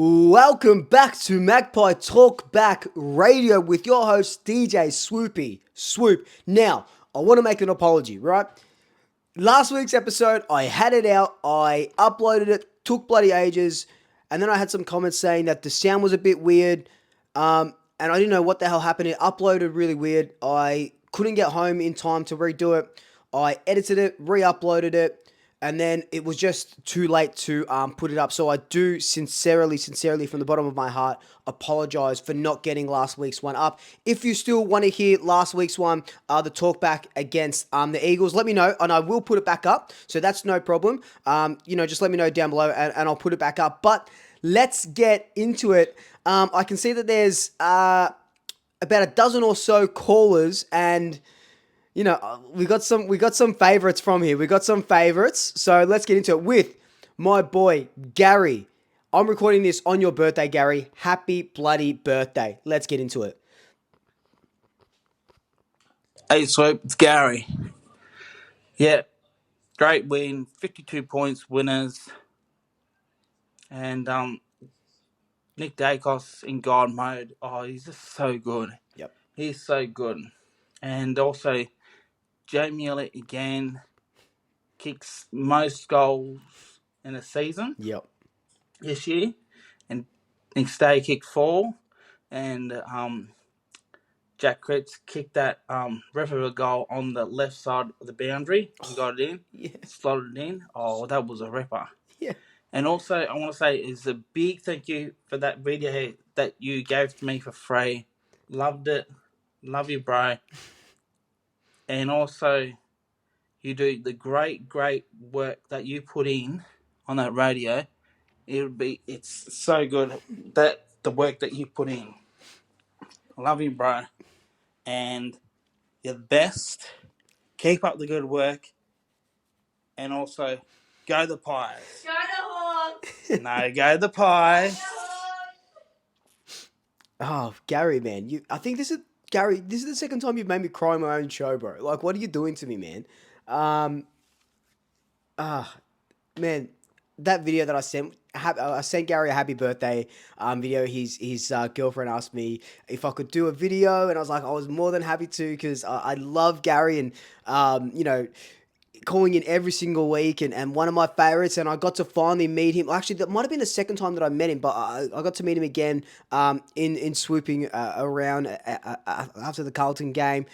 Welcome back to Magpie Talkback Radio with your host DJ Swoop. Now, I want to make an apology, right? Last week's episode, I had it out, I uploaded it, took bloody ages, and then I had some comments saying that the sound was a bit weird, and I didn't know what the hell happened. It uploaded really weird. I couldn't get home in time to redo it. I edited it, re-uploaded it, and then it was just too late to put it up. So I do sincerely, from the bottom of my heart, apologize for not getting last week's one up. If you still want to hear last week's one, the talkback against the Eagles, let me know, and I will put it back up. So that's no problem. Just let me know down below, and I'll put it back up. But let's get into it. I can see that there's about a dozen or so callers, and we got some favorites from here. We got some favorites. So let's get into it with my boy, Gary. I'm recording this on your birthday, Gary. Happy bloody birthday. Let's get into it. Hey, Swoop, it's Gary. Yeah, great win, 52 points winners. And Nick Dacos in God mode. Oh, he's just so good. Yep. He's so good. And also, Jamie Elliott again kicks most goals in a season Yep. this year. And Nick McStay kicked 4. And Jack Kretz kicked that ref of a goal on the left side of the boundary. He got it in. Yeah. Slotted it in. Oh, that was a ripper. Yeah. And also, I want to say is a big thank you for that video that you gave to me for free. Loved it. Love you, bro. And also, you do the great work that you put in on that radio. It's so good that the work that you put in. Love you, bro. And you're the best. Keep up the good work. And also, go the Pies. Go the Hawks! No, go the Pies. Oh, Gary, man. This is the second time you've made me cry on my own show, bro. Like, what are you doing to me, man? Man, that video that I sent Gary a happy birthday video. His girlfriend asked me if I could do a video, and I was like, I was more than happy to, because I love Gary, and calling in every single week, and one of my favorites, and I got to finally meet him. Actually, that might have been the second time that I met him, but I got to meet him again in swooping around after the Carlton game.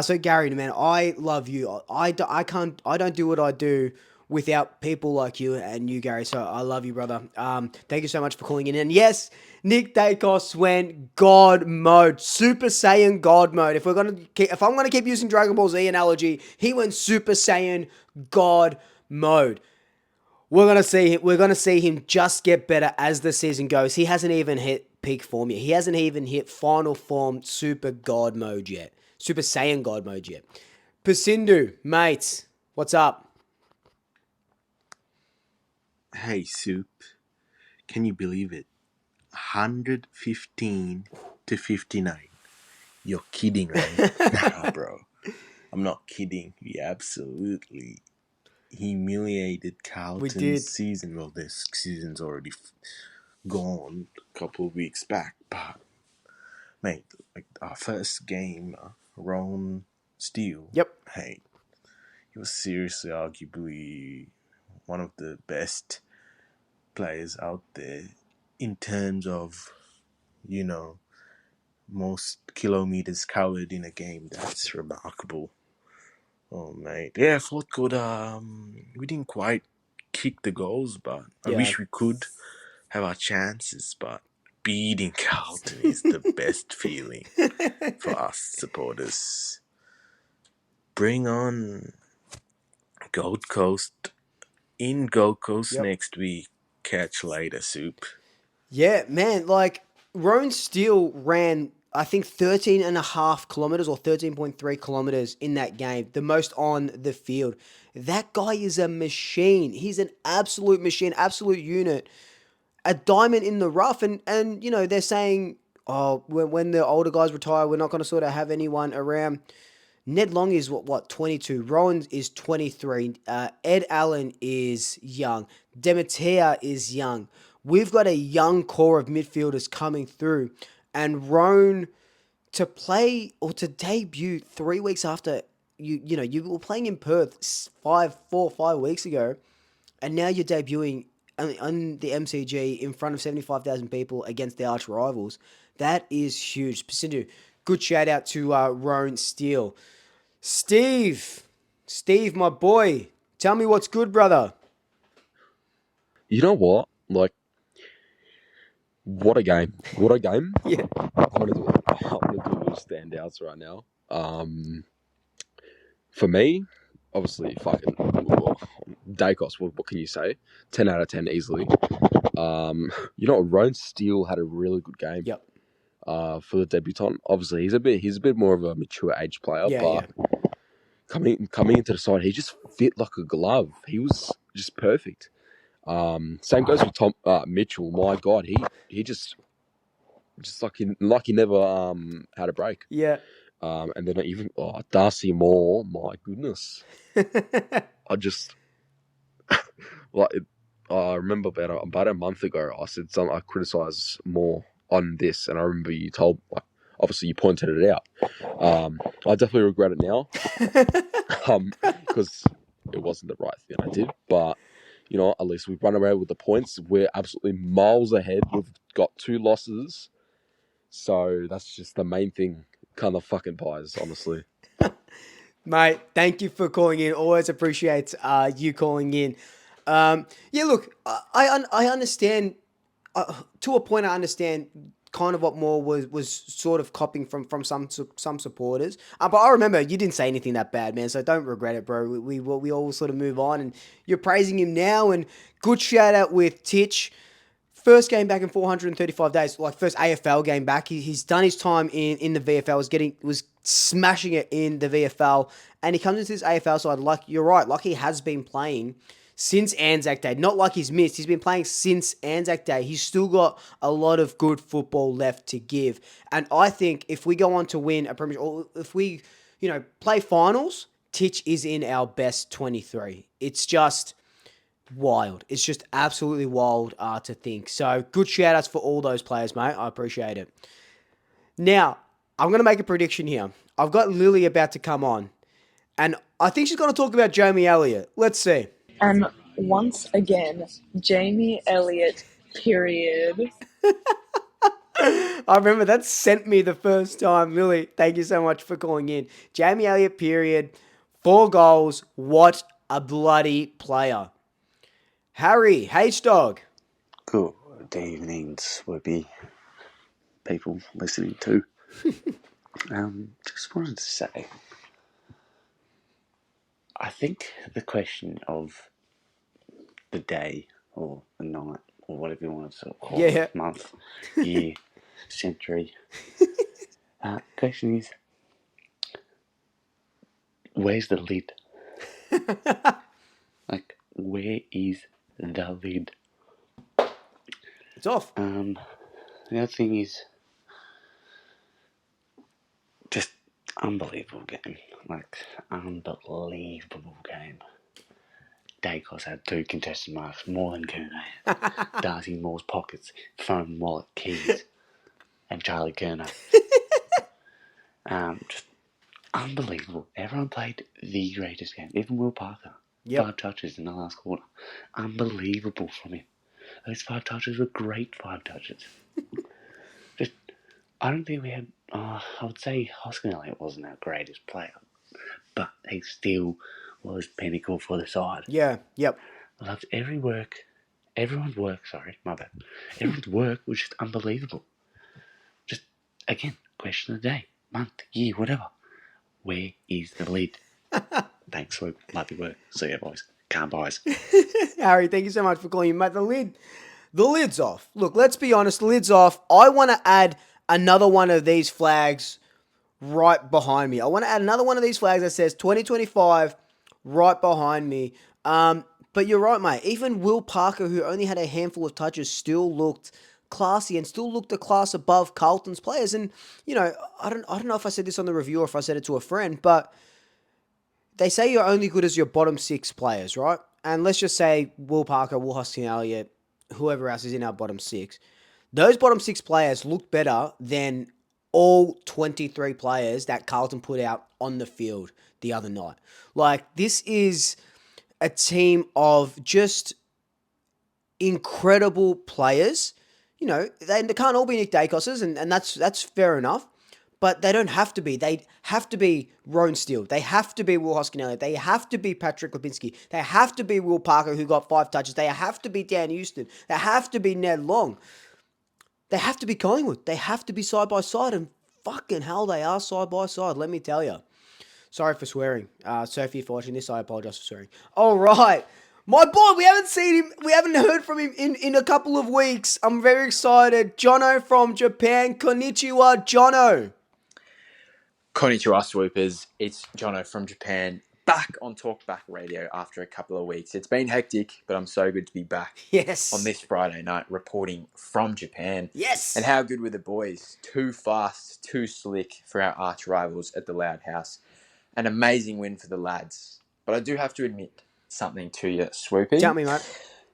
So Gary, man, I love you. I don't do what I do without people like you and you, Gary. So I love you, brother. Thank you so much for calling in. And yes, Nick Dacos went God mode, Super Saiyan God mode. If I'm gonna keep using Dragon Ball Z analogy, he went Super Saiyan God mode. We're gonna see him just get better as the season goes. He hasn't even hit peak form yet. He hasn't even hit final form Super God mode yet. Super Saiyan God mode yet. Pasindu, mate, what's up? Hey, Soup. Can you believe it? 115 to 59. You're kidding, right? Nah, bro. I'm not kidding. We absolutely humiliated Carlton's season. Well, this season's already gone a couple of weeks back. But, mate, like our first game, Ron Steele. Yep. Hey, he was seriously arguably one of the best players out there in terms of, most kilometers covered in a game. That's remarkable. Oh, mate. Yeah, fourth quarter, we didn't quite kick the goals, but I wish we could have our chances, but beating Carlton is the best feeling for us supporters. Bring on Gold Coast in Gold Coast next week. Catch later, Soup. Yeah, man, like, Roan Steele ran, I think, 13.5 kilometers or 13.3 kilometers in that game, the most on the field. That guy is a machine. He's an absolute machine, absolute unit, a diamond in the rough. And they're saying, oh, when the older guys retire, we're not going to sort of have anyone around. Ned Long is what 22. Rowan is 23. Ed Allen is young. Demeter is young. we've got a young core of midfielders coming through, and Roan to play or to debut 3 weeks after you were playing in Perth 5 weeks ago, and now you're debuting on the MCG in front of 75,000 people against the arch rivals. That is huge. Pasindu, good shout out to Roan Steele. Steve, my boy, tell me what's good, brother. You know what? Like, what a game. What a game. Yeah. I'm gonna do a little standouts right now. For me, obviously, fucking Dacos. What can you say? 10 out of 10 easily. Roan Steele had a really good game. Yep. For the debutant, obviously he's a bit more of a mature age player, but coming into the side, he just fit like a glove. He was just perfect. Same goes with Tom Mitchell. My God, he just he never had a break. Yeah. And then even Darcy Moore. My goodness, I just I remember about a month ago, I said I criticised Moore on this, and I remember you obviously you pointed it out. I definitely regret it now, because it wasn't the right thing I did. But at least we've run away with the points. We're absolutely miles ahead. We've got 2 losses, so that's just the main thing. Kind of fucking pies, honestly. Mate, thank you for calling in. Always appreciate you calling in. Look, I understand to a point. I understand kind of what Moore was sort of copying from some supporters. But I remember you didn't say anything that bad, man. So don't regret it, bro. We all sort of move on, and you're praising him now. And good shout out with Titch. First game back in 435 days, like first AFL game back. He's done his time in the VFL, was smashing it in the VFL, and he comes into this AFL side like, you're right, like he has been playing since Anzac Day. Not like he's missed. He's been playing since Anzac Day. He's still got a lot of good football left to give. And I think if we go on to win a Premiership, or if we, play finals, Titch is in our best 23. It's just wild. It's just absolutely wild to think. So good shout outs for all those players, mate. I appreciate it. Now, I'm going to make a prediction here. I've got Lily about to come on, and I think she's going to talk about Jamie Elliott. Let's see. And once again, Jamie Elliott, period. I remember that sent me the first time. Lily, thank you so much for calling in. Jamie Elliott, period. 4 goals. What a bloody player. Harry, H-Dog. Good evening, Swoopy people listening to. Just wanted to say, I think the question of the day or the night or whatever you want to call it, month, year, century, question is, where's the lid? Like, where is the lid? It's off. The other thing is, just unbelievable game. Like, unbelievable game. Dacos had 2 contested marks, more than Kerner had. Darcy Moore's pockets, phone, wallet, keys, and Charlie Kerner. Just unbelievable. Everyone played the greatest game. Even Will Parker. 5 touches in the last quarter. Unbelievable from him. Those 5 touches were great 5 touches. I don't think we had... I would say Hoskin Elliott wasn't our greatest player, but he still was pinnacle for the side. Yeah, yep. I loved everyone's work, my bad. Everyone's work was just unbelievable. Just, again, question of the day, month, year, whatever. Where is the lid? Thanks, Swoop. Love your work. See ya, boys. Can't boys. Harry, thank you so much for calling in, mate. The lid's off. Look, let's be honest, the lid's off. I want to add another one of these flags right behind me. I want to add another one of these flags that says 2025 right behind me. But you're right, mate. Even Will Parker, who only had a handful of touches, still looked classy and still looked a class above Carlton's players. And, I don't know if I said this on the review or if I said it to a friend, but they say you're only good as your bottom 6 players, right? And let's just say Will Parker, Will Hoskin Elliott, whoever else is in our bottom six, those bottom six players look better than all 23 players that Carlton put out on the field the other night. Like, this is a team of just incredible players. You know, they can't all be Nick Dacos's, and that's fair enough. But they don't have to be. They have to be Roan Steele. They have to be Will Hoskin-Elliott. They have to be Patrick Lipinski. They have to be Will Parker, who got 5 touches. They have to be Dan Houston. They have to be Ned Long. They have to be Collingwood. They have to be side by side, and fucking hell, they are side by side, let me tell you. Sorry for swearing. Sophie, if you're watching this, I apologize for swearing. All right. My boy, we haven't seen him, we haven't heard from him in a couple of weeks. I'm very excited. Jonno from Japan. Konnichiwa, Jonno. Konnichiwa, Swoopers. It's Jonno from Japan, back on Talkback Radio after a couple of weeks. It's been hectic, but I'm so good to be back on this Friday night reporting from Japan. Yes. And how good were the boys? Too fast, too slick for our arch rivals at the Loud House. An amazing win for the lads. But I do have to admit something to you, Swoopy. Tell me, mate.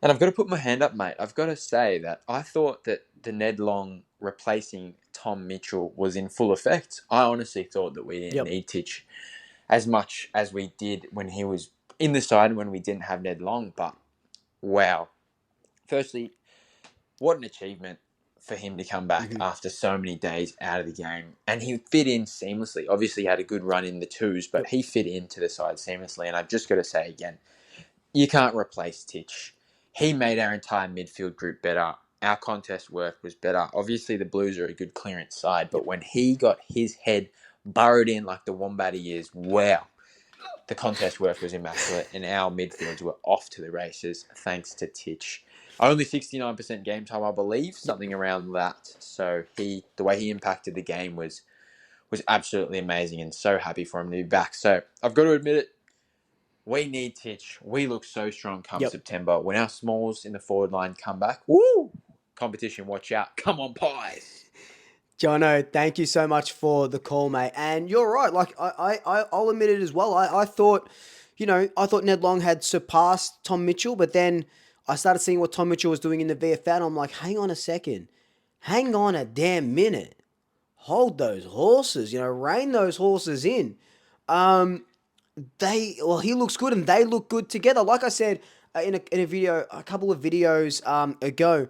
And I've got to put my hand up, mate. I've got to say that I thought that the Ned Long replacing Tom Mitchell was in full effect. I honestly thought that we didn't need Titch as much as we did when he was in the side when we didn't have Ned Long. But, wow. Firstly, what an achievement for him to come back after so many days out of the game. And he fit in seamlessly. Obviously, he had a good run in the twos, but he fit into the side seamlessly. And I've just got to say again, you can't replace Titch. He made our entire midfield group better. Our contest work was better. Obviously, the Blues are a good clearance side, but when he got his head burrowed in like the Wombat he is, wow, the contest work was immaculate, and our midfields were off to the races thanks to Titch. Only 69% game time, I believe, something around that. So the way he impacted the game was absolutely amazing, and so happy for him to be back. So I've got to admit it. We need Titch. We look so strong come September. When our smalls in the forward line come back, woo! Competition, watch out. Come on, Pies. Jonno, thank you so much for the call, mate. And you're right. Like, I'll admit it as well. I thought, I thought Ned Long had surpassed Tom Mitchell, but then I started seeing what Tom Mitchell was doing in the VFL, and I'm like, hang on a second. Hang on a damn minute. Hold those horses, rein those horses in. He looks good and they look good together. Like I said in a video, a couple of videos ago,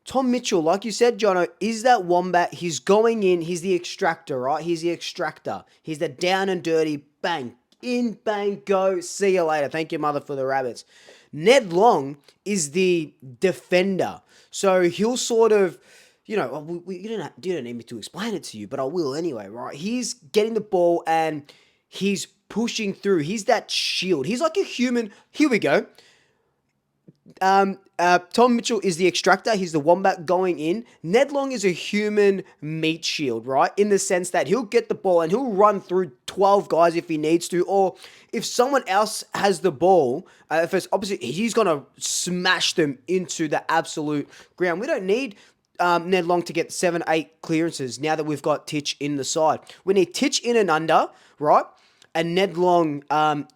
Tom Mitchell, like you said, Jonno, is that Wombat. He's going in. He's the extractor, right? He's the extractor. He's the down and dirty, bang, in, bang, go, see you later. Thank you, mother, for the rabbits. Ned Long is the defender. So he'll sort of, you don't need me to explain it to you, but I will anyway, right? He's getting the ball and he's pushing through. He's that shield. He's like a human. Here we go. Tom Mitchell is the extractor. He's the Wombat going in. Ned Long is a human meat shield, right? In the sense that he'll get the ball and he'll run through 12 guys if he needs to. Or if someone else has the ball, if it's opposite, he's going to smash them into the absolute ground. We don't need Ned Long to get 7-8 clearances now that we've got Titch in the side. We need Titch in and under, right? And Ned Long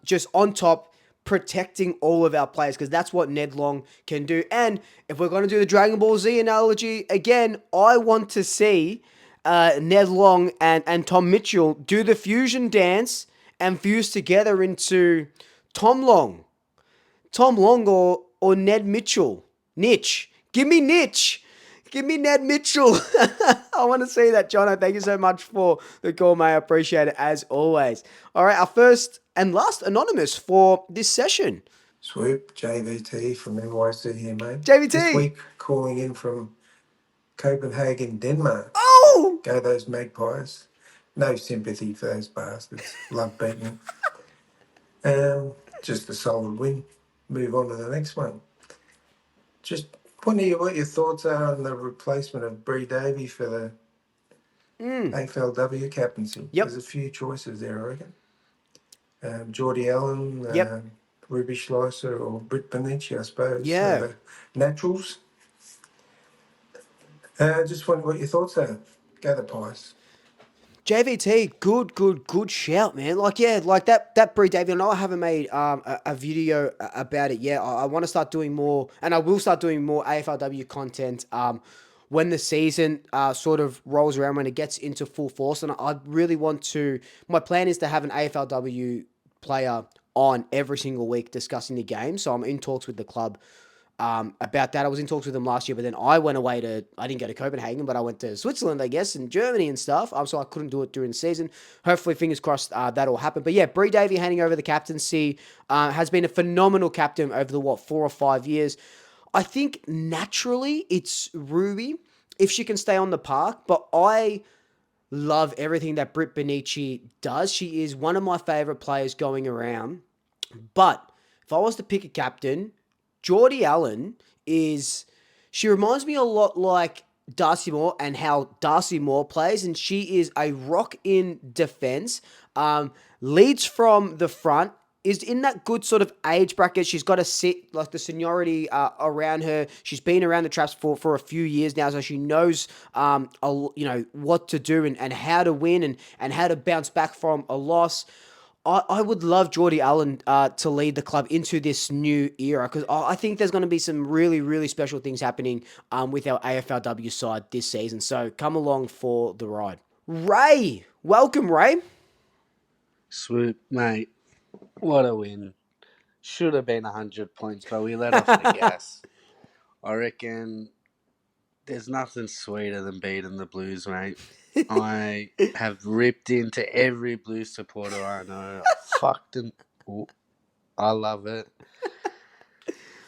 just on top, protecting all of our players, because that's what Ned Long can do. And if we're going to do the Dragon Ball Z analogy, again, I want to see Ned Long and Tom Mitchell do the fusion dance and fuse together into Tom Long or Ned Mitchell. Nitch. Give me Nitch. Give me Ned Mitchell. I want to see that, Jonno. Thank you so much for the call, mate. I appreciate it as always. All right, our first and last anonymous for this session. Swoop, JVT from NYC here, mate. JVT. This week, calling in from Copenhagen, Denmark. Oh! Go those Magpies. No sympathy for those bastards. Love beating them. Just a solid win. Move on to the next one. Just want to hear what your thoughts are on the replacement of Bree Davey for the AFLW captaincy. Yep. There's a few choices there, I reckon. Geordie Allen, Ruby Schleicher, or Britt Benici, I suppose. Yeah. Naturals. Just wonder what your thoughts are. Go the Pies. JVT, good shout, man. Like, yeah, like that Brie Davy. I know I haven't made a video about it yet. I want to start doing more, and I will start doing more AFLW content when the season sort of rolls around, when it gets into full force. And I really want to, my plan is to have an AFLW player on every single week discussing the game. So I'm in talks with the club about that. I was in talks with them last year, but then I went away I didn't go to Copenhagen, but I went to Switzerland, I guess, and Germany and stuff. So I couldn't do it during the season. Hopefully, fingers crossed, that'll happen. But yeah, Brie Davy handing over the captaincy, has been a phenomenal captain over the, 4 or 5 years. I think naturally it's Ruby if she can stay on the park, but I love everything that Britt Benici does. She is one of my favourite players going around. But if I was to pick a captain, Geordie Allen she reminds me a lot like Darcy Moore and how Darcy Moore plays, and she is a rock in defense, leads from the front, is in that good sort of age bracket. She's got to sit, like the seniority around her. She's been around the traps for a few years now, so she knows, what to do and how to win and how to bounce back from a loss. I would love Geordie Allen to lead the club into this new era, because I think there's going to be some really, really special things happening with our AFLW side this season. So come along for the ride. Ray, welcome, Ray. Swoop, mate. What a win. Should have been 100 points, but we let off the gas. I reckon there's nothing sweeter than beating the Blues, mate. I have ripped into every Blues supporter I know. I fucked them. Ooh, I love it.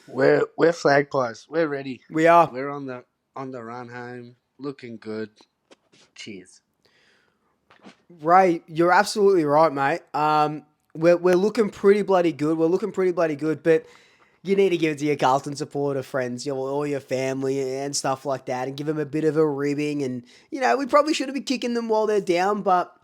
We're flag pies. We're ready. We are. We're on the run home. Looking good. Cheers. Ray, you're absolutely right, mate. We're looking pretty bloody good. But you need to give it to your Carlton supporter friends, all your family and stuff like that, and give them a bit of a ribbing. And, we probably shouldn't be kicking them while they're down, but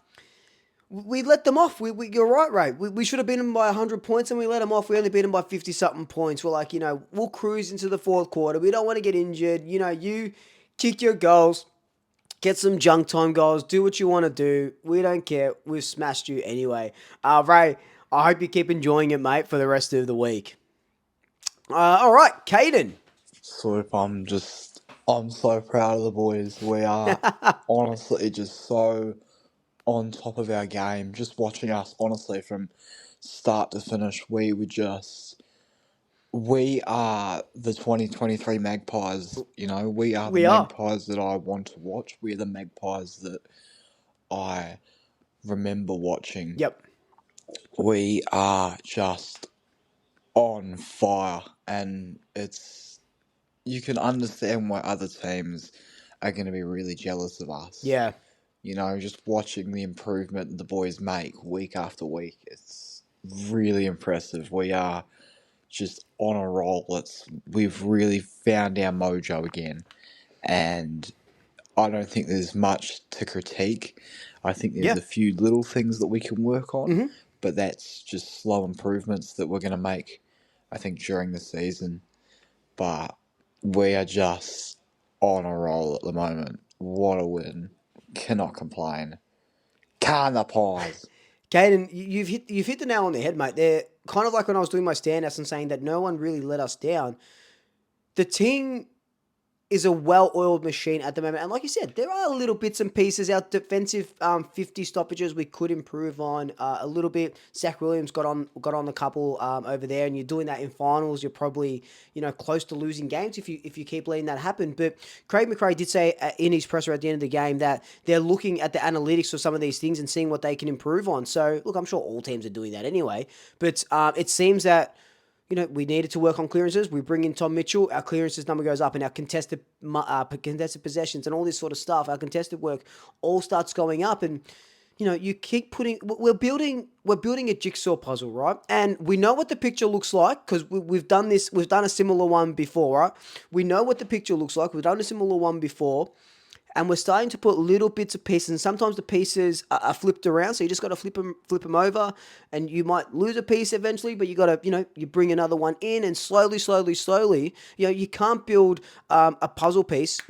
we let them off. You're right, Ray. We should have beaten them by 100 points, and we let them off. We only beat them by 50-something points. We're like, we'll cruise into the fourth quarter. We don't want to get injured. You kick your goals, get some junk time goals, do what you want to do. We don't care. We've smashed you anyway. Ray, I hope you keep enjoying it, mate, for the rest of the week. All right, Caden. Swoop, I'm so proud of the boys. We are honestly just so on top of our game. Just watching us, honestly, from start to finish, we are the 2023 Magpies. We are the Magpies that I want to watch. We're the Magpies that I remember watching. Yep. We are just on fire, and you can understand why other teams are going to be really jealous of us. Yeah. Just watching the improvement the boys make week after week, it's really impressive. We are just on a roll. We've really found our mojo again, and I don't think there's much to critique. I think there's a few little things that we can work on, but that's just slow improvements that we're going to make, I think, during the season. But we are just on a roll at the moment. What a win. Cannot complain. Can the Pies. Caden, you've hit the nail on the head, mate. They're kind of like when I was doing my stand-outs and saying that no one really let us down. The team is a well-oiled machine at the moment. And like you said, there are little bits and pieces. Our defensive 50 stoppages we could improve on a little bit. Zach Williams got on a couple over there, and you're doing that in finals. You're probably close to losing games if you keep letting that happen. But Craig McRae did say in his presser at the end of the game that they're looking at the analytics of some of these things and seeing what they can improve on. So look, I'm sure all teams are doing that anyway. But it seems that we needed to work on clearances. We bring in Tom Mitchell. Our clearances number goes up, and our contested possessions and all this sort of stuff, our contested work all starts going up. And you keep we're building a jigsaw puzzle, right? And we know what the picture looks like because we've done this. We've done a similar one before, right? We know what the picture looks like. We've done a similar one before. And we're starting to put little bits of pieces, and sometimes the pieces are flipped around, so you just got to flip them over, and you might lose a piece eventually, but you got to, you bring another one in, and slowly, you can't build a puzzle piece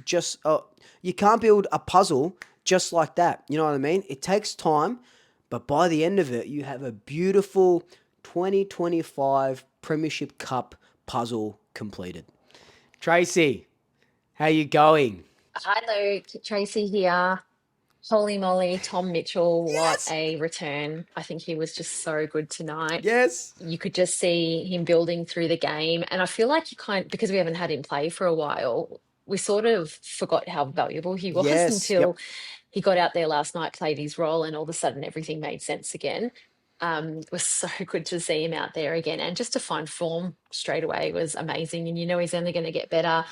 you can't build a puzzle just like that. You know what I mean? It takes time, but by the end of it, you have a beautiful 2025 Premiership Cup puzzle completed. Tracy, how you going? Hi, Luke. Tracy here. Holy moly, Tom Mitchell, what Yes. a return. I think he was just so good tonight. Yes. You could just see him building through the game. And I feel like because we haven't had him play for a while, we sort of forgot how valuable he was Yes. until Yep. he got out there last night, played his role, and all of a sudden everything made sense again. It was so good to see him out there again. And just to find form straight away was amazing. And he's only going to get better.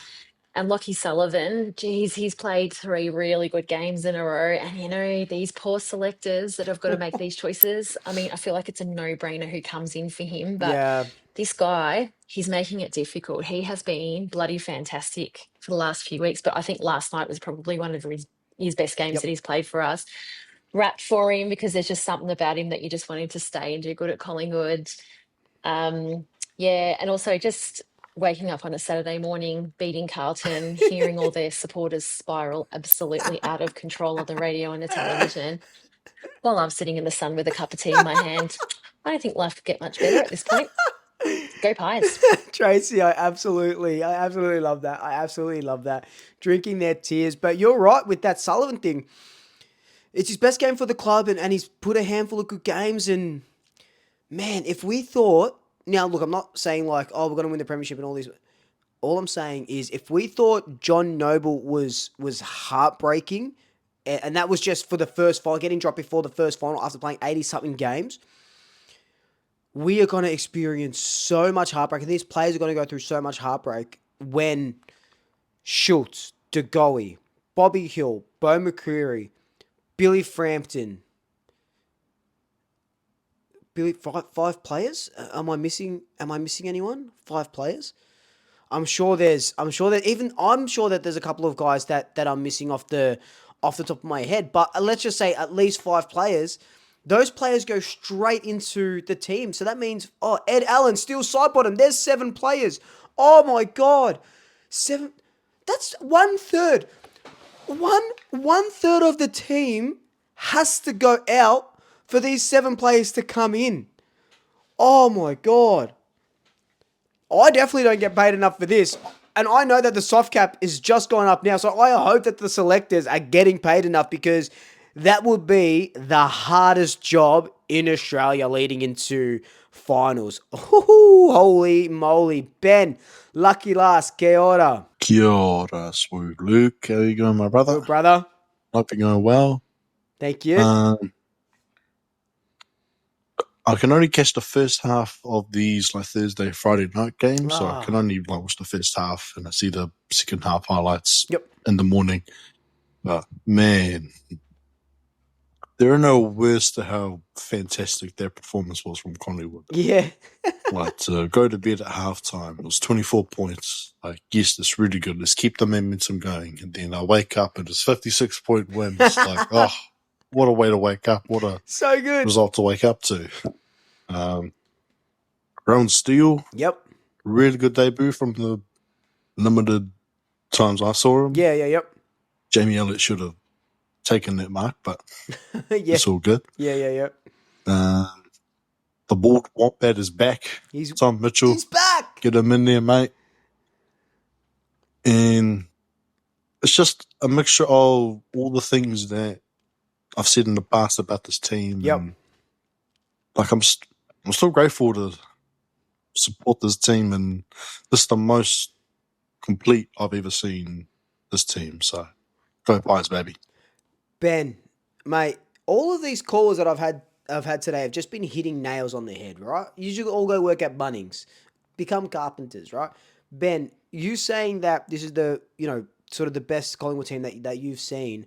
And Lockie Sullivan, geez, he's played 3 really good games in a row. And, these poor selectors that have got to make these choices, I mean, I feel like it's a no-brainer who comes in for him. But Yeah. this guy, he's making it difficult. He has been bloody fantastic for the last few weeks. But I think last night was probably one of his best games that he's played for us. Wrapped for him because there's just something about him that you just want him to stay and do good at Collingwood. And also just waking up on a Saturday morning, beating Carlton, hearing all their supporters spiral absolutely out of control on the radio and the television while I'm sitting in the sun with a cup of tea in my hand. I don't think life could get much better at this point. Go Pies. Tracy, I absolutely love that. I absolutely love that. Drinking their tears. But you're right with that Sullivan thing. It's his best game for the club, and he's put a handful of good games. And, man, if we thought... Now, look, I'm not saying like, we're going to win the premiership and all these... All I'm saying is if we thought John Noble was heartbreaking, and that was just for the first final, getting dropped before the first final after playing 80-something games, we are going to experience so much heartbreak, and these players are going to go through so much heartbreak when Schultz, De Goey, Bobby Hill, Bo McCreary, Billy Frampton... Five players? Am I missing anyone? 5 players? I'm sure that there's a couple of guys that I'm missing off the top of my head. But let's just say at least 5 players. Those players go straight into the team. So that means, Ed Allen, still side bottom. There's 7 players. Oh my God. 7. That's 1/3. One third of the team has to go out for these 7 players to come in. Oh my God. I definitely don't get paid enough for this. And I know that the soft cap is just going up now. So I hope that the selectors are getting paid enough, because that would be the hardest job in Australia leading into finals. Ooh, holy moly. Ben, lucky last. Kia ora. Kia ora, Swoop. Luke, how you going, my brother? Good, brother. Hope you're going well. Thank you. I can only catch the first half of these Thursday, Friday night games, so I can only watch the first half, and I see the second half highlights in the morning. But man, there are no words to how fantastic their performance was from Collingwood. Yeah. To go to bed at halftime, it was 24 points. Yes, that's really good. Let's keep the momentum going. And then I wake up and it's 56-point win. It's what a way to wake up. What a so good result to wake up to. Rowan Steele. Yep. Really good debut from the limited times I saw him. Yeah, yep. Jamie Elliott should have taken that mark, but it's all good. Yeah. The bald wombat is back. Tom Mitchell. He's back. Get him in there, mate. And it's just a mixture of all the things that I've said in the past about this team. Yep. And I'm still grateful to support this team, and this is the most complete I've ever seen this team. So go Pies, baby. Ben, mate, all of these callers that I've had today have just been hitting nails on the head, right? Usually all go work at Bunnings, become carpenters, right? Ben, you saying that this is the, sort of the best Collingwood team that you've seen.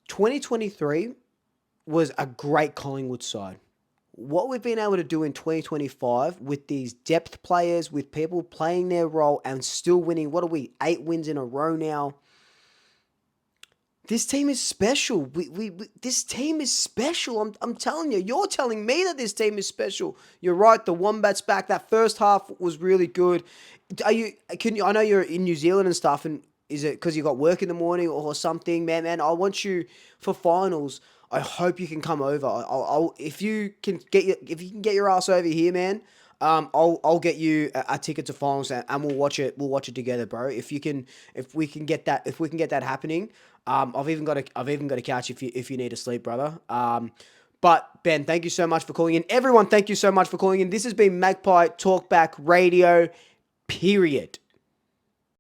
2023 was a great Collingwood side. What we've been able to do in 2025 with these depth players, with people playing their role and still winning, 8 wins in a row now. This team is special. This team is special. I'm telling you. You're telling me that this team is special. You're right. The Wombats back. That first half was really good. I know you're in New Zealand and stuff, and Is it because you got work in the morning or something, man? I want you for finals. I hope you can come over. I'll if you can get your ass over here, man. I'll get you a ticket to finals and we'll watch it. We'll watch it together, bro. If we can get that happening. I've even got a couch if you need to sleep, brother. But Ben, thank you so much for calling in. Everyone, thank you so much for calling in. This has been Magpie Talkback Radio. Period.